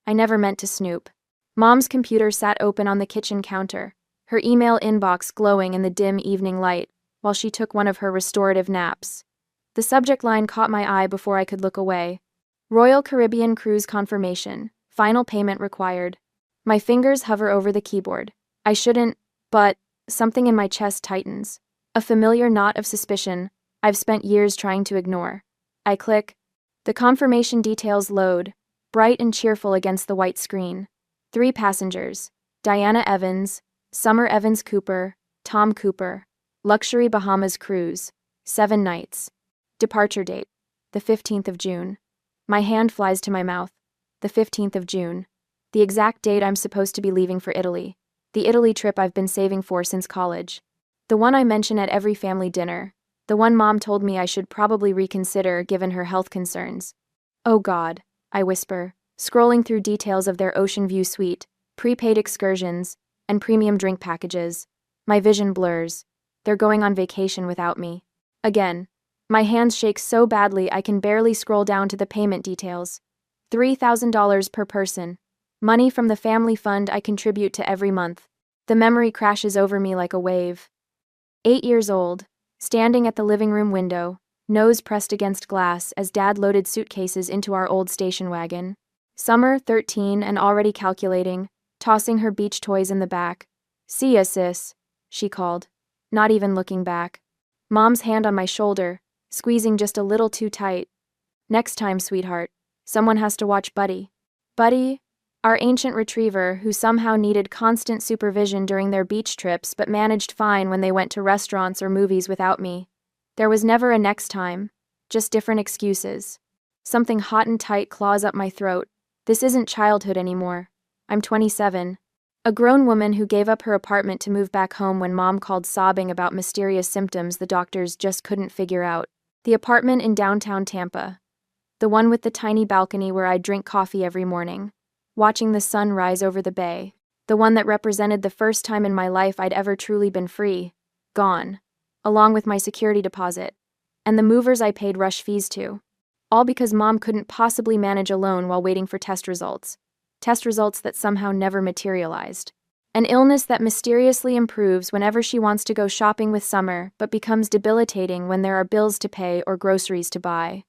I never meant to snoop. Mom's computer sat open on the kitchen counter, her email inbox glowing in the dim evening light, while she took one of her restorative naps. The subject line caught my eye before I could look away. Royal Caribbean Cruise confirmation. Final payment required. My fingers hover over the keyboard. I shouldn't, but something in my chest tightens. A familiar knot of suspicion I've spent years trying to ignore. I click. The confirmation details load, bright and cheerful against the white screen. 3 passengers: Diana Evans, Summer Evans Cooper, Tom Cooper. Luxury Bahamas cruise. 7 nights. Departure date: the 15th of June. My hand flies to my mouth. The 15th of June. The exact date I'm supposed to be leaving for Italy. The Italy trip I've been saving for since college. The one I mention at every family dinner. The one Mom told me I should probably reconsider given her health concerns. Oh God, I whisper, scrolling through details of their ocean view suite, prepaid excursions, and premium drink packages. My vision blurs. They're going on vacation without me. Again. My hands shake so badly I can barely scroll down to the payment details. $3,000 per person. Money from the family fund I contribute to every month. The memory crashes over me like a wave. 8 years old, standing at the living room window, nose pressed against glass as Dad loaded suitcases into our old station wagon. Summer, 13 and already calculating, tossing her beach toys in the back. "See ya, sis," she called, not even looking back. Mom's hand on my shoulder, squeezing just a little too tight. "Next time, sweetheart, someone has to watch Buddy." Buddy, our ancient retriever who somehow needed constant supervision during their beach trips but managed fine when they went to restaurants or movies without me. There was never a next time, just different excuses. Something hot and tight claws up my throat. This isn't childhood anymore. I'm 27. A grown woman who gave up her apartment to move back home when Mom called sobbing about mysterious symptoms the doctors just couldn't figure out. The apartment in downtown Tampa. The one with the tiny balcony where I'd drink coffee every morning, watching the sun rise over the bay. The one that represented the first time in my life I'd ever truly been free. Gone. Along with my security deposit. And the movers I paid rush fees to. All because Mom couldn't possibly manage alone while waiting for test results. Test results that somehow never materialized. An illness that mysteriously improves whenever she wants to go shopping with Summer but becomes debilitating when there are bills to pay or groceries to buy.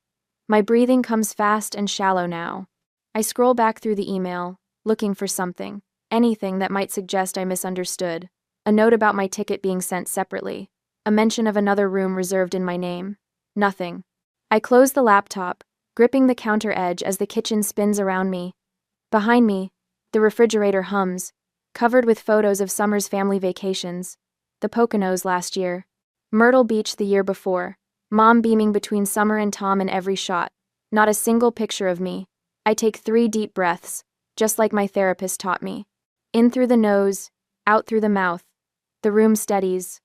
My breathing comes fast and shallow now. I scroll back through the email, looking for something, anything that might suggest I misunderstood. A note about my ticket being sent separately. A mention of another room reserved in my name. Nothing. I close the laptop, gripping the counter edge as the kitchen spins around me. Behind me, the refrigerator hums, covered with photos of Summer's family vacations. The Poconos last year. Myrtle Beach the year before. Mom beaming between Summer and Tom in every shot. Not a single picture of me. I take 3 deep breaths, just like my therapist taught me. In through the nose, out through the mouth. The room steadies.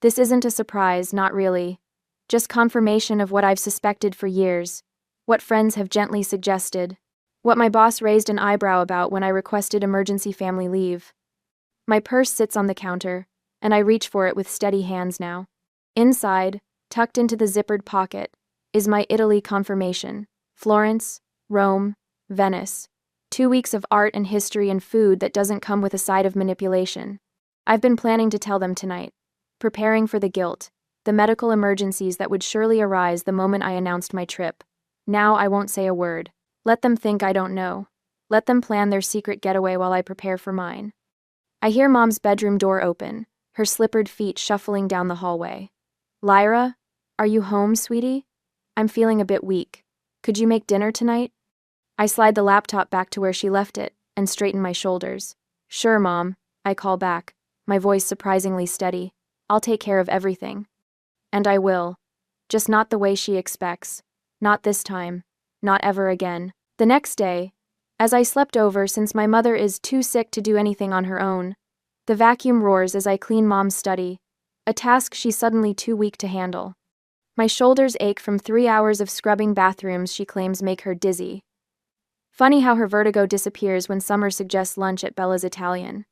This isn't a surprise, not really. Just confirmation of what I've suspected for years. What friends have gently suggested. What my boss raised an eyebrow about when I requested emergency family leave. My purse sits on the counter, and I reach for it with steady hands now. Inside, tucked into the zippered pocket, is my Italy confirmation. Florence, Rome, Venice. 2 weeks of art and history and food that doesn't come with a side of manipulation. I've been planning to tell them tonight. Preparing for the guilt, the medical emergencies that would surely arise the moment I announced my trip. Now I won't say a word. Let them think I don't know. Let them plan their secret getaway while I prepare for mine. I hear Mom's bedroom door open, her slippered feet shuffling down the hallway. "Lyra, are you home, sweetie? I'm feeling a bit weak. Could you make dinner tonight?" I slide the laptop back to where she left it and straighten my shoulders. "Sure, Mom," I call back, my voice surprisingly steady. "I'll take care of everything." And I will. Just not the way she expects. Not this time. Not ever again. The next day, as I slept over since my mother is too sick to do anything on her own, the vacuum roars as I clean Mom's study, a task she's suddenly too weak to handle. My shoulders ache from 3 hours of scrubbing bathrooms she claims make her dizzy. Funny how her vertigo disappears when Summer suggests lunch at Bella's Italian.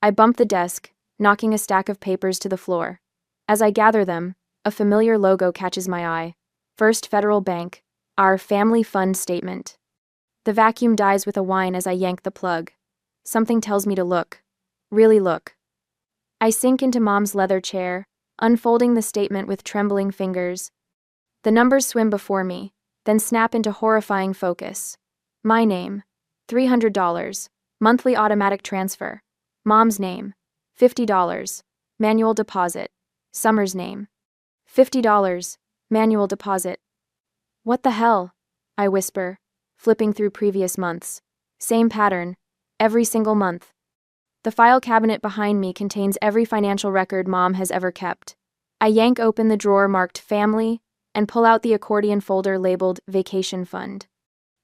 I bump the desk, knocking a stack of papers to the floor. As I gather them, a familiar logo catches my eye. First Federal Bank. Our family fund statement. The vacuum dies with a whine as I yank the plug. Something tells me to look. Really look. I sink into Mom's leather chair, unfolding the statement with trembling fingers. The numbers swim before me, then snap into horrifying focus. My name, $300, monthly automatic transfer. Mom's name, $50, manual deposit. Summer's name, $50, manual deposit. What the hell? I whisper, flipping through previous months. Same pattern, every single month. The file cabinet behind me contains every financial record Mom has ever kept. I yank open the drawer marked Family and pull out the accordion folder labeled Vacation Fund.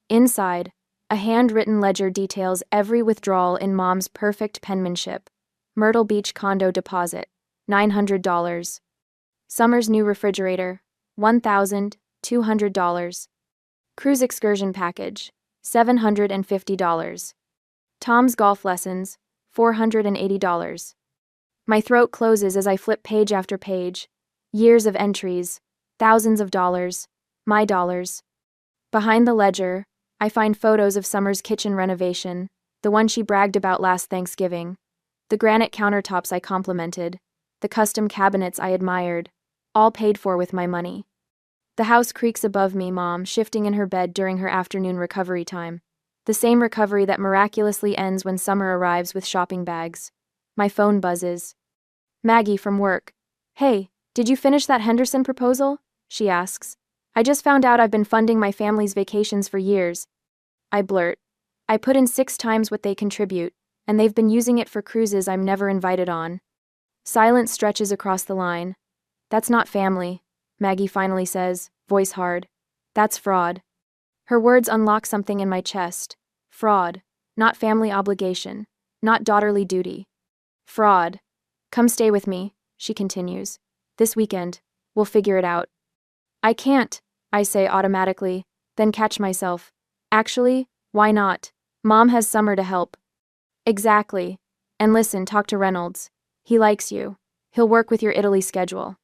Inside, a handwritten ledger details every withdrawal in Mom's perfect penmanship. Myrtle Beach condo deposit, $900. Summer's new refrigerator, $1,200. Cruise excursion package, $750. Tom's golf lessons, $480. My throat closes as I flip page after page. Years of entries, thousands of dollars, my dollars. Behind the ledger, I find photos of Summer's kitchen renovation, the one she bragged about last Thanksgiving. The granite countertops I complimented, the custom cabinets I admired, all paid for with my money. The house creaks above me, Mom, shifting in her bed during her afternoon recovery time. The same recovery that miraculously ends when Summer arrives with shopping bags. My phone buzzes. Maggie from work. Hey, did you finish that Henderson proposal? She asks. I just found out I've been funding my family's vacations for years. I blurt. I put in 6 times what they contribute, and they've been using it for cruises I'm never invited on. Silence stretches across the line. That's not family, Maggie finally says, voice hard. That's fraud. Her words unlock something in my chest. Fraud, not family obligation, not daughterly duty. Fraud. Come stay with me, she continues. This weekend, we'll figure it out. I can't, I say automatically, then catch myself. Actually, why not? Mom has Summer to help. Exactly. And listen, talk to Reynolds. He likes you. He'll work with your Italy schedule.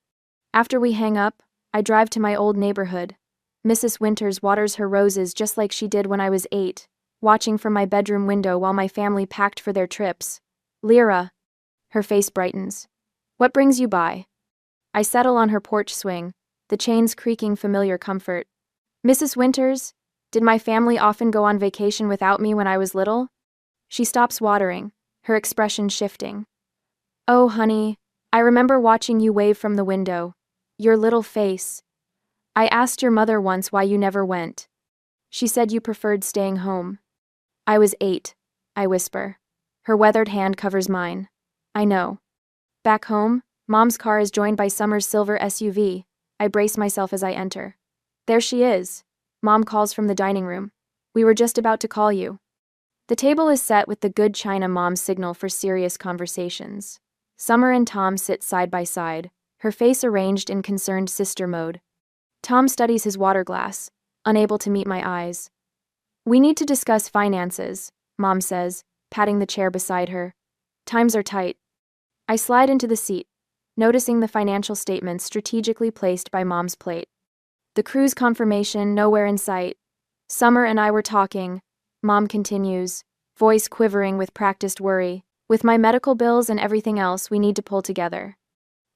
After we hang up, I drive to my old neighborhood. Mrs. Winters waters her roses just like she did when I was 8, watching from my bedroom window while my family packed for their trips. Lyra. Her face brightens. What brings you by? I settle on her porch swing, the chains creaking familiar comfort. Mrs. Winters, did my family often go on vacation without me when I was little? She stops watering, her expression shifting. Oh, honey, I remember watching you wave from the window. Your little face. I asked your mother once why you never went. She said you preferred staying home. I was 8, I whisper. Her weathered hand covers mine. I know. Back home, Mom's car is joined by Summer's silver SUV. I brace myself as I enter. There she is. Mom calls from the dining room. We were just about to call you. The table is set with the good china Mom's signal for serious conversations. Summer and Tom sit side by side, her face arranged in concerned sister mode. Tom studies his water glass, unable to meet my eyes. We need to discuss finances, Mom says, patting the chair beside her. Times are tight. I slide into the seat, noticing the financial statements strategically placed by Mom's plate. The cruise confirmation nowhere in sight. Summer and I were talking, Mom continues, voice quivering with practiced worry, with my medical bills and everything else we need to pull together.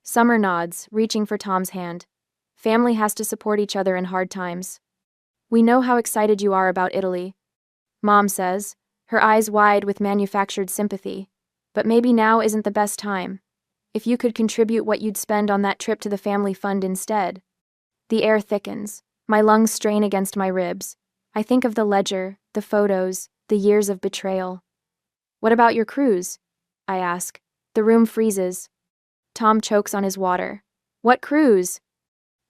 Summer nods, reaching for Tom's hand. Family has to support each other in hard times. We know how excited you are about Italy, Mom says, her eyes wide with manufactured sympathy. But maybe now isn't the best time. If you could contribute what you'd spend on that trip to the family fund instead. The air thickens. My lungs strain against my ribs. I think of the ledger, the photos, the years of betrayal. What about your cruise? I ask. The room freezes. Tom chokes on his water. What cruise?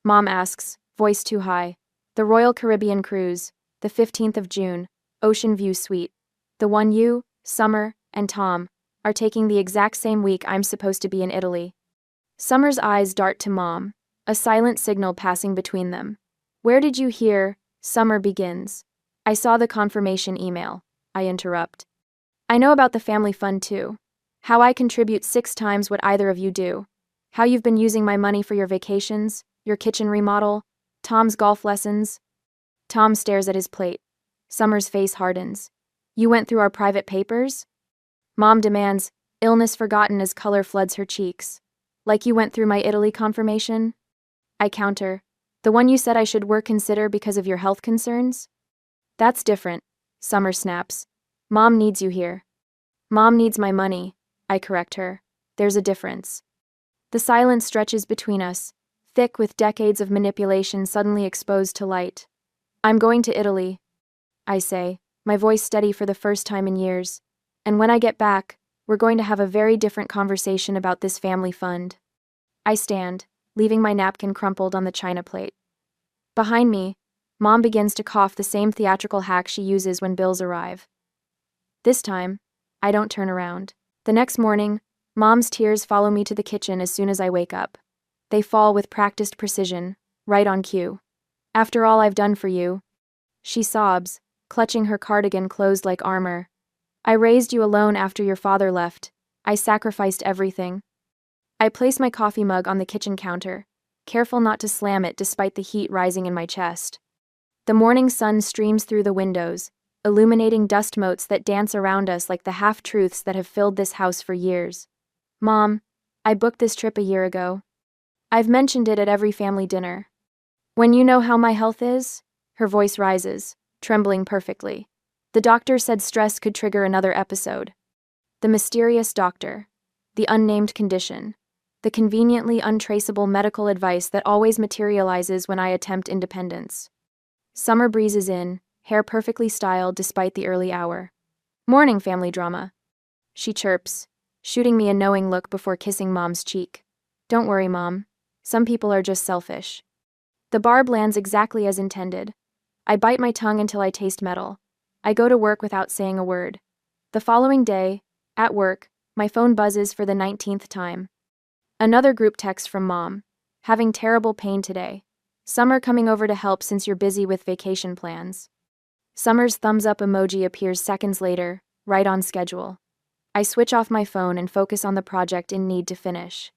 Mom asks, voice too high. The Royal Caribbean Cruise, the 15th of June, Ocean View Suite. The one you, Summer, and Tom are taking the exact same week I'm supposed to be in Italy. Summer's eyes dart to Mom, a silent signal passing between them. Where did you hear? Summer begins. I saw the confirmation email, I interrupt. I know about the family fund too. How I contribute 6 times what either of you do. How you've been using my money for your vacations, your kitchen remodel, Tom's golf lessons. Tom stares at his plate. Summer's face hardens. You went through our private papers? Mom demands, illness forgotten as color floods her cheeks. Like you went through my Italy confirmation? I counter. The one you said I should consider because of your health concerns? That's different, Summer snaps. Mom needs you here. Mom needs my money, I correct her. There's a difference. The silence stretches between us, thick with decades of manipulation suddenly exposed to light. I'm going to Italy, I say, my voice steady for the first time in years. And when I get back, we're going to have a very different conversation about this family fund. I stand, leaving my napkin crumpled on the china plate. Behind me, Mom begins to cough the same theatrical hack she uses when bills arrive. This time, I don't turn around. The next morning, Mom's tears follow me to the kitchen as soon as I wake up. They fall with practiced precision, right on cue. After all I've done for you, she sobs, clutching her cardigan closed like armor. I raised you alone after your father left. I sacrificed everything. I place my coffee mug on the kitchen counter, careful not to slam it despite the heat rising in my chest. The morning sun streams through the windows, illuminating dust motes that dance around us like the half-truths that have filled this house for years. Mom, I booked this trip a year ago. I've mentioned it at every family dinner. When you know how my health is? Her voice rises, trembling perfectly. The doctor said stress could trigger another episode. The mysterious doctor. The unnamed condition. The conveniently untraceable medical advice that always materializes when I attempt independence. Summer breezes in, hair perfectly styled despite the early hour. Morning, family drama. She chirps, shooting me a knowing look before kissing Mom's cheek. Don't worry, Mom. Some people are just selfish. The barb lands exactly as intended. I bite my tongue until I taste metal. I go to work without saying a word. The following day, at work, my phone buzzes for the 19th time. Another group text from Mom. Having terrible pain today. Summer coming over to help since you're busy with vacation plans. Summer's thumbs up emoji appears seconds later, right on schedule. I switch off my phone and focus on the project in need to finish.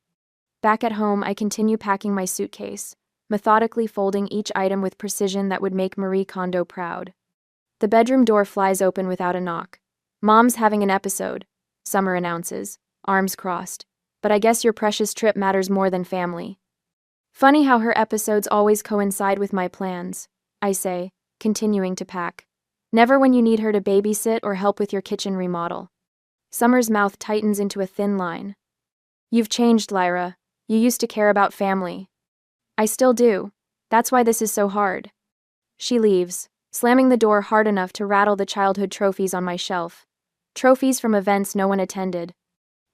Back at home, I continue packing my suitcase, methodically folding each item with precision that would make Marie Kondo proud. The bedroom door flies open without a knock. Mom's having an episode, Summer announces, arms crossed. But I guess your precious trip matters more than family. Funny how her episodes always coincide with my plans, I say, continuing to pack. Never when you need her to babysit or help with your kitchen remodel. Summer's mouth tightens into a thin line. You've changed, Lyra. You used to care about family. I still do. That's why this is so hard. She leaves, slamming the door hard enough to rattle the childhood trophies on my shelf. Trophies from events no one attended.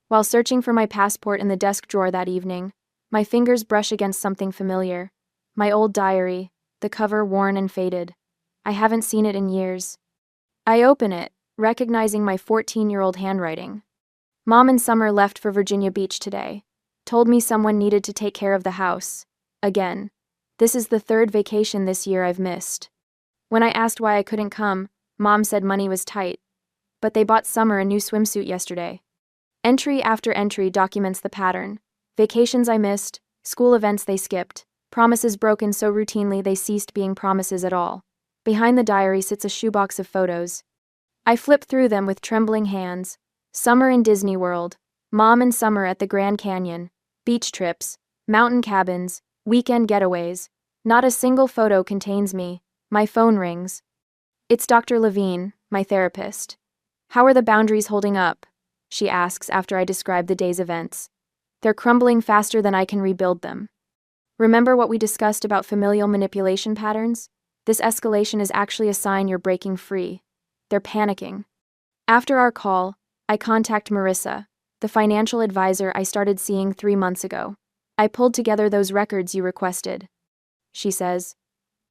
While searching for my passport in the desk drawer that evening, my fingers brush against something familiar. My old diary, the cover worn and faded. I haven't seen it in years. I open it, recognizing my 14-year-old handwriting. Mom and Summer left for Virginia Beach today. Told me someone needed to take care of the house. Again. This is the third vacation this year I've missed. When I asked why I couldn't come, Mom said money was tight. But they bought Summer a new swimsuit yesterday. Entry after entry documents the pattern. Vacations I missed, school events they skipped, promises broken so routinely they ceased being promises at all. Behind the diary sits a shoebox of photos. I flip through them with trembling hands. Summer in Disney World, Mom and Summer at the Grand Canyon, beach trips, mountain cabins, weekend getaways. Not a single photo contains me. My phone rings. It's Dr. Levine, my therapist. How are the boundaries holding up? She asks after I describe the day's events. They're crumbling faster than I can rebuild them. Remember what we discussed about familial manipulation patterns? This escalation is actually a sign you're breaking free. They're panicking. After our call, I contact Marissa, the financial advisor I started seeing 3 months ago. I pulled together those records you requested. She says,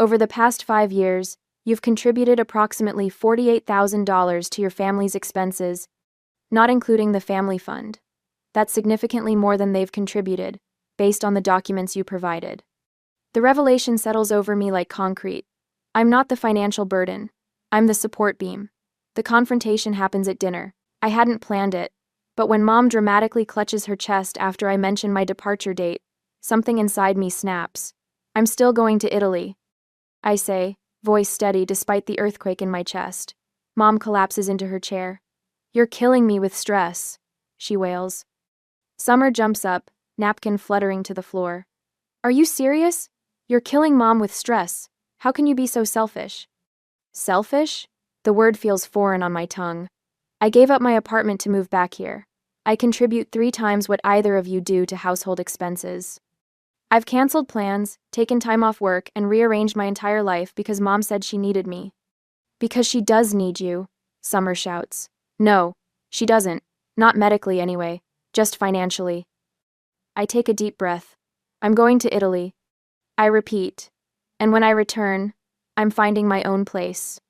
over the past 5 years, you've contributed approximately $48,000 to your family's expenses, not including the family fund. That's significantly more than they've contributed, based on the documents you provided. The revelation settles over me like concrete. I'm not the financial burden. I'm the support beam. The confrontation happens at dinner. I hadn't planned it, but when Mom dramatically clutches her chest after I mention my departure date, something inside me snaps. I'm still going to Italy, I say, voice steady despite the earthquake in my chest. Mom collapses into her chair. "You're killing me with stress," she wails. Summer jumps up, napkin fluttering to the floor. "Are you serious? You're killing Mom with stress. How can you be so selfish?" Selfish? The word feels foreign on my tongue. I gave up my apartment to move back here. I contribute 3 times what either of you do to household expenses. I've canceled plans, taken time off work, and rearranged my entire life because Mom said she needed me. "Because she does need you," Summer shouts. "No, she doesn't. Not medically anyway, just financially." I take a deep breath. "I'm going to Italy." I repeat. And when I return, I'm finding my own place.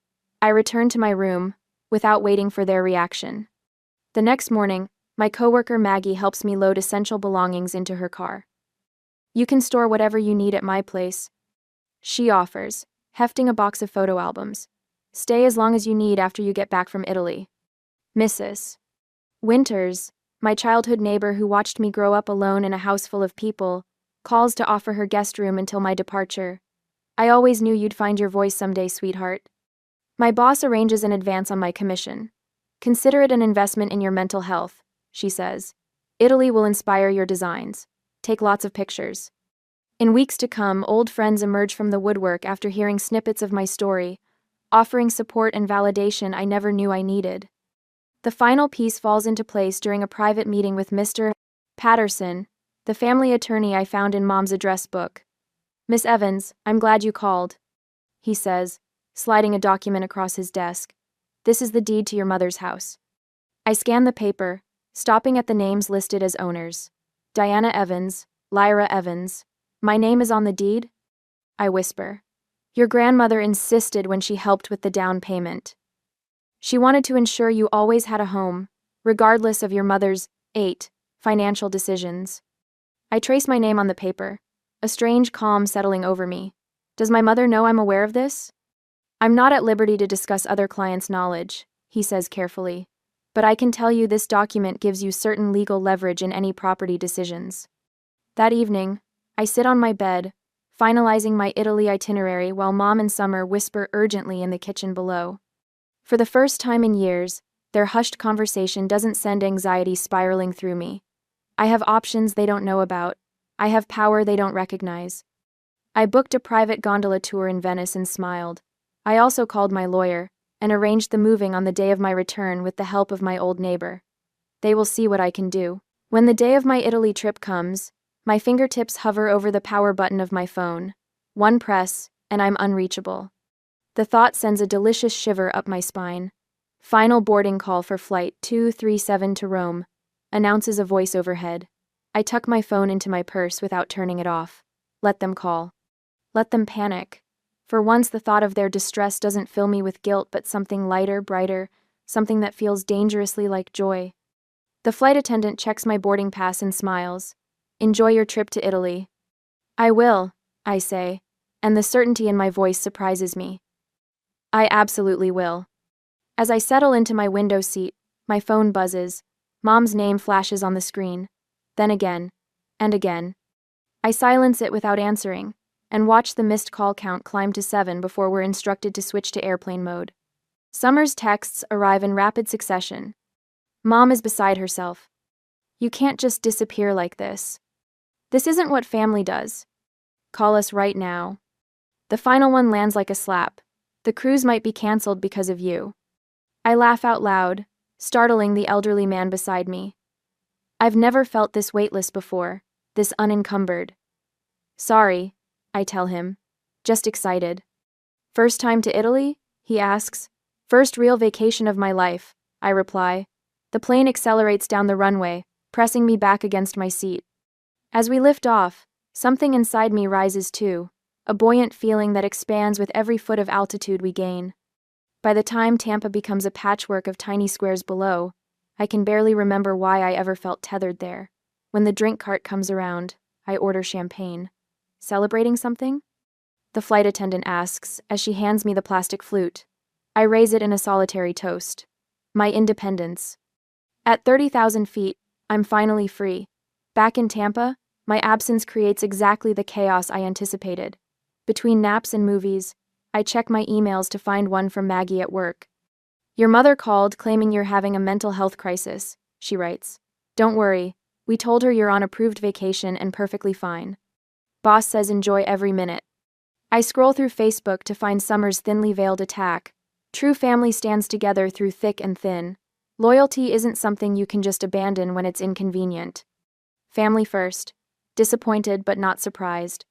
I return to my room, without waiting for their reaction. The next morning, my coworker Maggie helps me load essential belongings into her car. "You can store whatever you need at my place," she offers, hefting a box of photo albums. "Stay as long as you need after you get back from Italy." Mrs. Winters, my childhood neighbor who watched me grow up alone in a house full of people, calls to offer her guest room until my departure. "I always knew you'd find your voice someday, sweetheart." My boss arranges an advance on my commission. "Consider it an investment in your mental health," she says. "Italy will inspire your designs. Take lots of pictures." In weeks to come, old friends emerge from the woodwork after hearing snippets of my story, offering support and validation I never knew I needed. The final piece falls into place during a private meeting with Mr. Patterson, the family attorney I found in Mom's address book. "Miss Evans, I'm glad you called," he says, sliding a document across his desk. "This is the deed to your mother's house." I scan the paper, stopping at the names listed as owners. Diana Evans, Lyra Evans. "My name is on the deed?" I whisper. "Your grandmother insisted when she helped with the down payment. She wanted to ensure you always had a home, regardless of your mother's 8 financial decisions." I trace my name on the paper, a strange calm settling over me. Does my mother know I'm aware of this? "I'm not at liberty to discuss other clients' knowledge," he says carefully, "but I can tell you this document gives you certain legal leverage in any property decisions." That evening, I sit on my bed, finalizing my Italy itinerary while Mom and Summer whisper urgently in the kitchen below. For the first time in years, their hushed conversation doesn't send anxiety spiraling through me. I have options they don't know about. I have power they don't recognize. I booked a private gondola tour in Venice and smiled. I also called my lawyer and arranged the moving on the day of my return with the help of my old neighbor. They will see what I can do. When the day of my Italy trip comes, my fingertips hover over the power button of my phone. One press, and I'm unreachable. The thought sends a delicious shiver up my spine. "Final boarding call for flight 237 to Rome," announces a voice overhead. I tuck my phone into my purse without turning it off. Let them call. Let them panic. For once, the thought of their distress doesn't fill me with guilt, but something lighter, brighter, something that feels dangerously like joy. The flight attendant checks my boarding pass and smiles. "Enjoy your trip to Italy." "I will," I say, and the certainty in my voice surprises me. I absolutely will. As I settle into my window seat, my phone buzzes. Mom's name flashes on the screen. Then again, and again. I silence it without answering, and watch the missed call count climb to 7 before we're instructed to switch to airplane mode. Summer's texts arrive in rapid succession. Mom is beside herself. "You can't just disappear like this. This isn't what family does. Call us right now." The final one lands like a slap. "The cruise might be canceled because of you." I laugh out loud, startling the elderly man beside me. I've never felt this weightless before, this unencumbered. "Sorry," I tell him, just excited. "First time to Italy?" he asks. "First real vacation of my life," I reply. The plane accelerates down the runway, pressing me back against my seat. As we lift off, something inside me rises too, a buoyant feeling that expands with every foot of altitude we gain. By the time Tampa becomes a patchwork of tiny squares below, I can barely remember why I ever felt tethered there. When the drink cart comes around, I order champagne. "Celebrating something?" the flight attendant asks as she hands me the plastic flute. I raise it in a solitary toast. My independence. At 30,000 feet, I'm finally free. Back in Tampa, my absence creates exactly the chaos I anticipated. Between naps and movies, I check my emails to find one from Maggie at work. Your mother called claiming you're having a mental health crisis, she writes. Don't worry, we told her you're on approved vacation and perfectly fine. Boss says enjoy every minute. I scroll through Facebook to find Summer's thinly veiled attack. True family stands together through thick and thin. Loyalty isn't something you can just abandon when it's inconvenient. Family first. Disappointed but not surprised.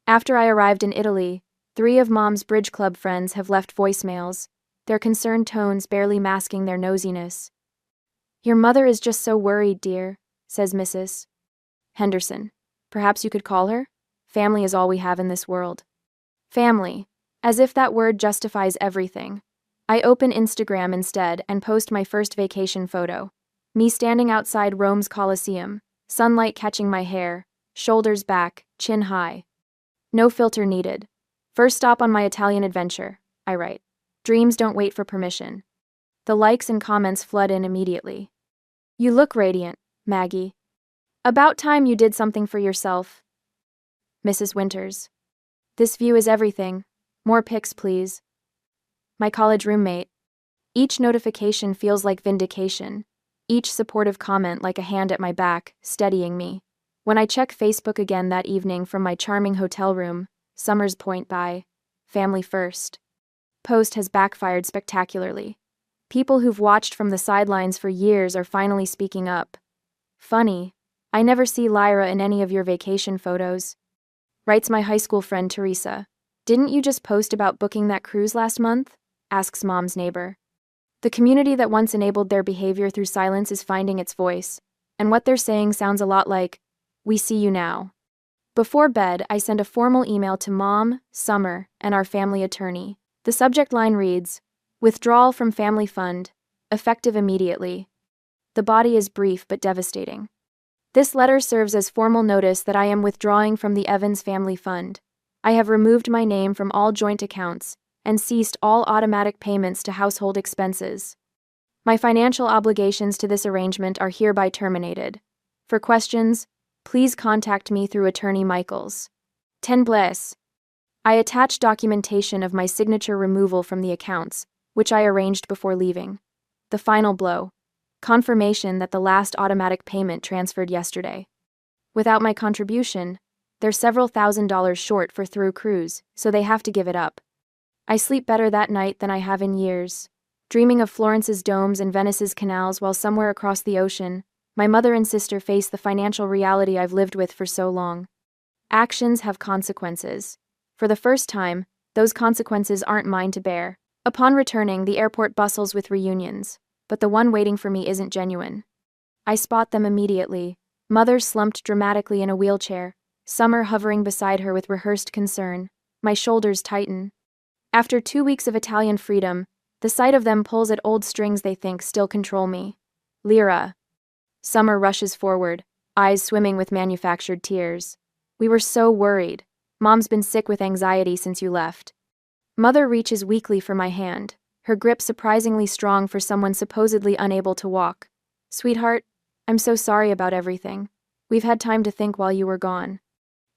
After I arrived in Italy, 3 of Mom's bridge club friends have left voicemails, their concerned tones barely masking their nosiness. Your mother is just so worried, dear, says Mrs. Henderson. Perhaps you could call her? Family is all we have in this world. Family. As if that word justifies everything. I open Instagram instead and post my first vacation photo. Me standing outside Rome's Colosseum, sunlight catching my hair, shoulders back, chin high. No filter needed. First stop on my Italian adventure, I write. Dreams don't wait for permission. The likes and comments flood in immediately. You look radiant, Maggie. About time you did something for yourself. Mrs. Winters. This view is everything. More pics, please. My college roommate. Each notification feels like vindication. Each supportive comment like a hand at my back, steadying me. When I check Facebook again that evening from my charming hotel room, Summer's Point by Family First post has backfired spectacularly. People who've watched from the sidelines for years are finally speaking up. Funny, I never see Lyra in any of your vacation photos. Writes my high school friend Teresa. Didn't you just post about booking that cruise last month? Asks Mom's neighbor. The community that once enabled their behavior through silence is finding its voice, and what they're saying sounds a lot like, we see you now. Before bed, I send a formal email to Mom, Summer, and our family attorney. The subject line reads, Withdrawal from Family Fund, effective immediately. The body is brief but devastating. This letter serves as formal notice that I am withdrawing from the Evans Family Fund. I have removed my name from all joint accounts and ceased all automatic payments to household expenses. My financial obligations to this arrangement are hereby terminated. For questions, please contact me through Attorney Michaels. 10 bless. I attach documentation of my signature removal from the accounts, which I arranged before leaving. The final blow. Confirmation that the last automatic payment transferred yesterday. Without my contribution, they're several $1,000s short for through cruise, so they have to give it up. I sleep better that night than I have in years, dreaming of Florence's domes and Venice's canals while somewhere across the ocean, my mother and sister face the financial reality I've lived with for so long. Actions have consequences. For the first time, those consequences aren't mine to bear. Upon returning, the airport bustles with reunions, but the one waiting for me isn't genuine. I spot them immediately. Mother slumped dramatically in a wheelchair, Summer hovering beside her with rehearsed concern. My shoulders tighten. After 2 weeks of Italian freedom, the sight of them pulls at old strings they think still control me. Lyra. Summer rushes forward, eyes swimming with manufactured tears. We were so worried. Mom's been sick with anxiety since you left. Mother reaches weakly for my hand, her grip surprisingly strong for someone supposedly unable to walk. Sweetheart, I'm so sorry about everything. We've had time to think while you were gone.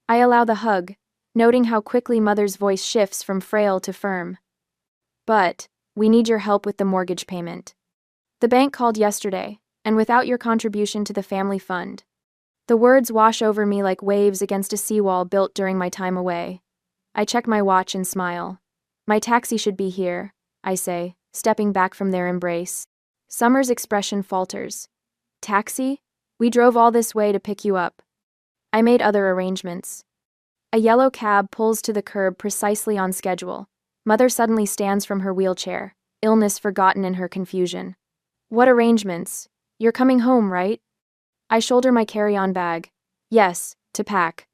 I allow the hug, noting how quickly Mother's voice shifts from frail to firm. But, we need your help with the mortgage payment. The bank called yesterday, and without your contribution to the family fund. The words wash over me like waves against a seawall built during my time away. I check my watch and smile. My taxi should be here, I say, stepping back from their embrace. Summer's expression falters. Taxi? We drove all this way to pick you up. I made other arrangements. A yellow cab pulls to the curb precisely on schedule. Mother suddenly stands from her wheelchair, illness forgotten in her confusion. What arrangements? You're coming home, right? I shoulder my carry-on bag. Yes, to pack.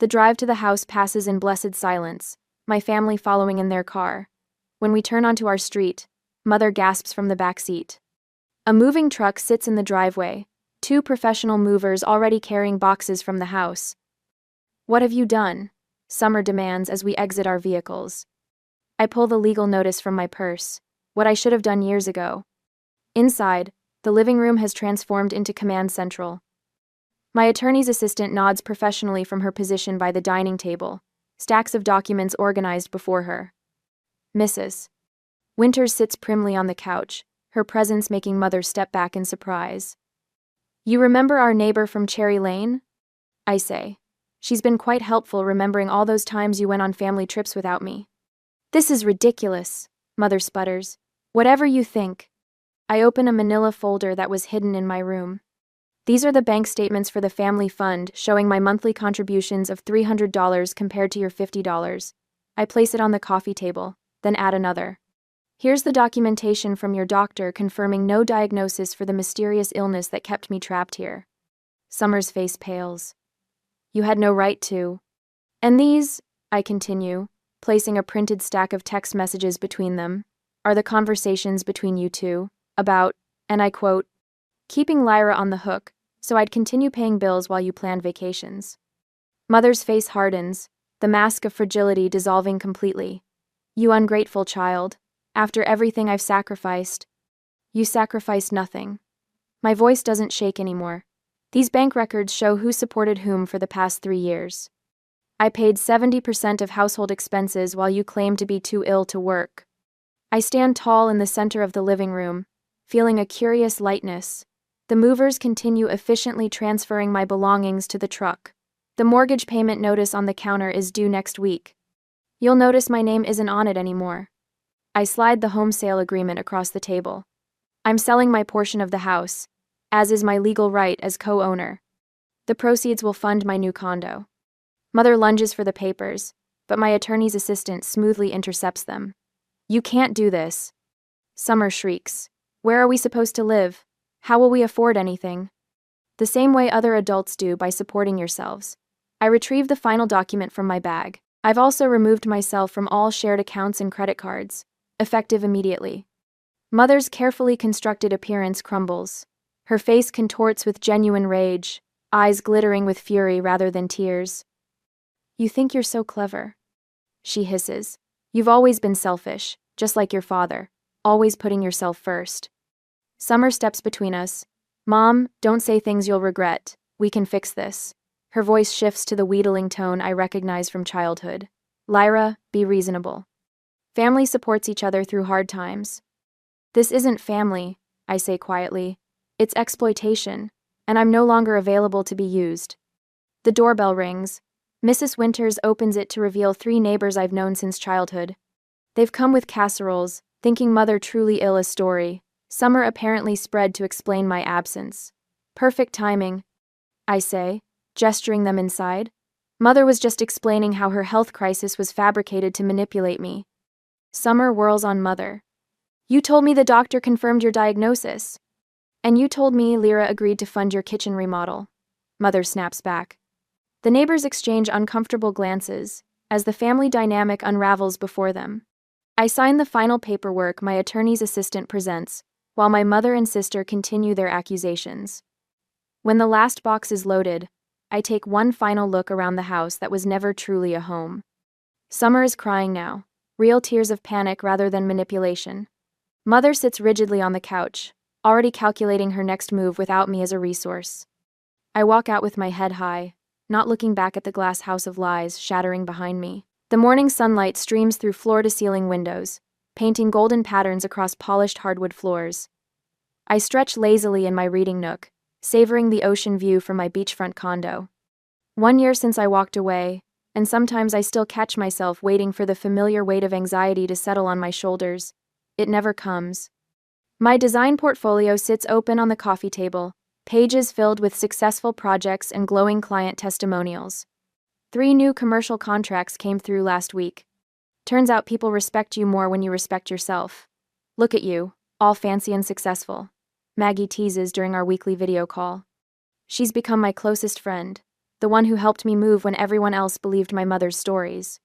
The drive to the house passes in blessed silence, my family following in their car. When we turn onto our street, Mother gasps from the back seat. A moving truck sits in the driveway, 2 professional movers already carrying boxes from the house. What have you done? Summer demands as we exit our vehicles. I pull the legal notice from my purse, what I should have done years ago. Inside, the living room has transformed into command central. My attorney's assistant nods professionally from her position by the dining table, stacks of documents organized before her. Mrs. Winters sits primly on the couch, her presence making Mother step back in surprise. You remember our neighbor from Cherry Lane? I say. She's been quite helpful remembering all those times you went on family trips without me. This is ridiculous, Mother sputters. Whatever you think. I open a manila folder that was hidden in my room. These are the bank statements for the family fund showing my monthly contributions of $300 compared to your $50. I place it on the coffee table, then add another. Here's the documentation from your doctor confirming no diagnosis for the mysterious illness that kept me trapped here. Summer's face pales. You had no right to. And these, I continue, placing a printed stack of text messages between them, are the conversations between you two, about, and I quote, keeping Lyra on the hook, so I'd continue paying bills while you planned vacations. Mother's face hardens, the mask of fragility dissolving completely. You ungrateful child, after everything I've sacrificed. You sacrificed nothing. My voice doesn't shake anymore. These bank records show who supported whom for the past 3 years. I paid 70% of household expenses while you claimed to be too ill to work. I stand tall in the center of the living room, feeling a curious lightness. The movers continue efficiently transferring my belongings to the truck. The mortgage payment notice on the counter is due next week. You'll notice my name isn't on it anymore. I slide the home sale agreement across the table. I'm selling my portion of the house, as is my legal right as co-owner. The proceeds will fund my new condo. Mother lunges for the papers, but my attorney's assistant smoothly intercepts them. You can't do this. Summer shrieks. Where are we supposed to live? How will we afford anything? The same way other adults do by supporting yourselves. I retrieve the final document from my bag. I've also removed myself from all shared accounts and credit cards, effective immediately. Mother's carefully constructed appearance crumbles. Her face contorts with genuine rage, eyes glittering with fury rather than tears. You think you're so clever, she hisses. You've always been selfish, just like your father, always putting yourself first. Summer steps between us. Mom, don't say things you'll regret. We can fix this. Her voice shifts to the wheedling tone I recognize from childhood. Lyra, be reasonable. Family supports each other through hard times. This isn't family, I say quietly. It's exploitation, and I'm no longer available to be used. The doorbell rings. Mrs. Winters opens it to reveal 3 neighbors I've known since childhood. They've come with casseroles, thinking Mother truly ill a story. Summer apparently spread to explain my absence. Perfect timing, I say, gesturing them inside. Mother was just explaining how her health crisis was fabricated to manipulate me. Summer whirls on Mother. You told me the doctor confirmed your diagnosis. And you told me Lyra agreed to fund your kitchen remodel. Mother snaps back. The neighbors exchange uncomfortable glances as the family dynamic unravels before them. I sign the final paperwork my attorney's assistant presents, while my mother and sister continue their accusations. When the last box is loaded, I take one final look around the house that was never truly a home. Summer is crying now, real tears of panic rather than manipulation. Mother sits rigidly on the couch, already calculating her next move without me as a resource. I walk out with my head high, not looking back at the glass house of lies shattering behind me. The morning sunlight streams through floor-to-ceiling windows, painting golden patterns across polished hardwood floors. I stretch lazily in my reading nook, savoring the ocean view from my beachfront condo. 1 year since I walked away, and sometimes I still catch myself waiting for the familiar weight of anxiety to settle on my shoulders. It never comes. My design portfolio sits open on the coffee table, pages filled with successful projects and glowing client testimonials. 3 new commercial contracts came through last week. Turns out people respect you more when you respect yourself. Look at you, all fancy and successful. Maggie teases during our weekly video call. She's become my closest friend, the one who helped me move when everyone else believed my mother's stories.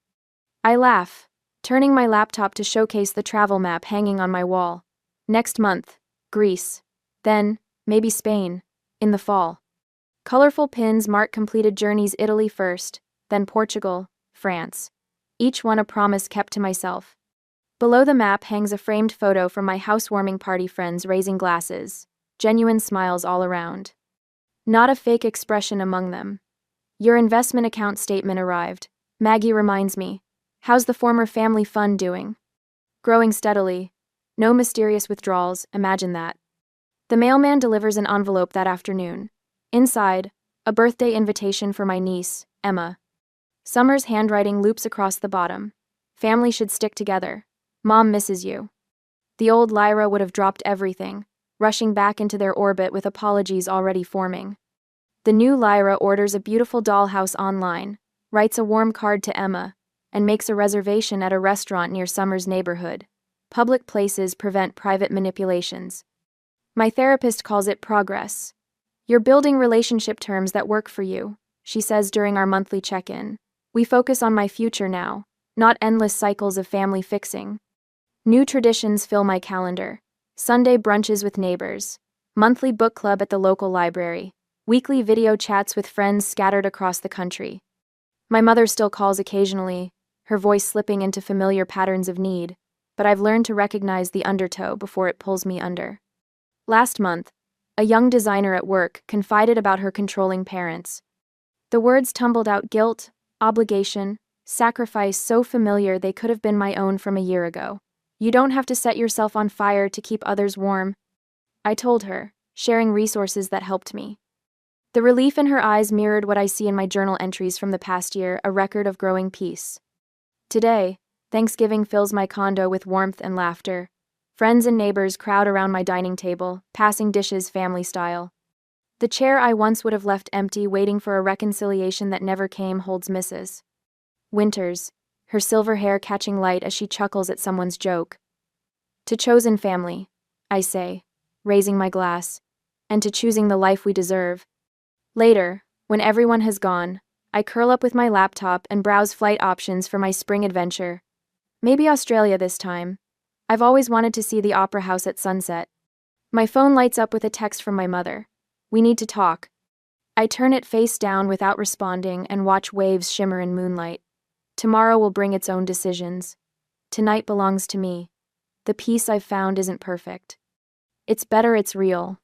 I laugh, turning my laptop to showcase the travel map hanging on my wall. Next month, Greece. Then, maybe Spain, in the fall. Colorful pins mark completed journeys: Italy first, then Portugal, France. Each one a promise kept to myself. Below the map hangs a framed photo from my housewarming party friends raising glasses, genuine smiles all around. Not a fake expression among them. Your investment account statement arrived. Maggie reminds me. How's the former family fund doing? Growing steadily. No mysterious withdrawals, imagine that. The mailman delivers an envelope that afternoon. Inside, a birthday invitation for my niece, Emma. Summer's handwriting loops across the bottom. Family should stick together. Mom misses you. The old Lyra would have dropped everything, rushing back into their orbit with apologies already forming. The new Lyra orders a beautiful dollhouse online, writes a warm card to Emma, and makes a reservation at a restaurant near Summer's neighborhood. Public places prevent private manipulations. My therapist calls it progress. You're building relationship terms that work for you, she says during our monthly check-in. We focus on my future now, not endless cycles of family fixing. New traditions fill my calendar. Sunday brunches with neighbors, monthly book club at the local library, weekly video chats with friends scattered across the country. My mother still calls occasionally, her voice slipping into familiar patterns of need, but I've learned to recognize the undertow before it pulls me under. Last month, a young designer at work confided about her controlling parents. The words tumbled out: guilt, obligation, sacrifice, so familiar they could have been my own from a year ago. You don't have to set yourself on fire to keep others warm, I told her, sharing resources that helped me. The relief in her eyes mirrored what I see in my journal entries from the past year, a record of growing peace. Today, Thanksgiving fills my condo with warmth and laughter. Friends and neighbors crowd around my dining table, passing dishes family style. The chair I once would have left empty, waiting for a reconciliation that never came, holds Mrs. Winters, her silver hair catching light as she chuckles at someone's joke. To chosen family, I say, raising my glass, and to choosing the life we deserve. Later, when everyone has gone, I curl up with my laptop and browse flight options for my spring adventure. Maybe Australia this time. I've always wanted to see the opera house at sunset. My phone lights up with a text from my mother. We need to talk. I turn it face down without responding and watch waves shimmer in moonlight. Tomorrow will bring its own decisions. Tonight belongs to me. The peace I've found isn't perfect. It's better it's real.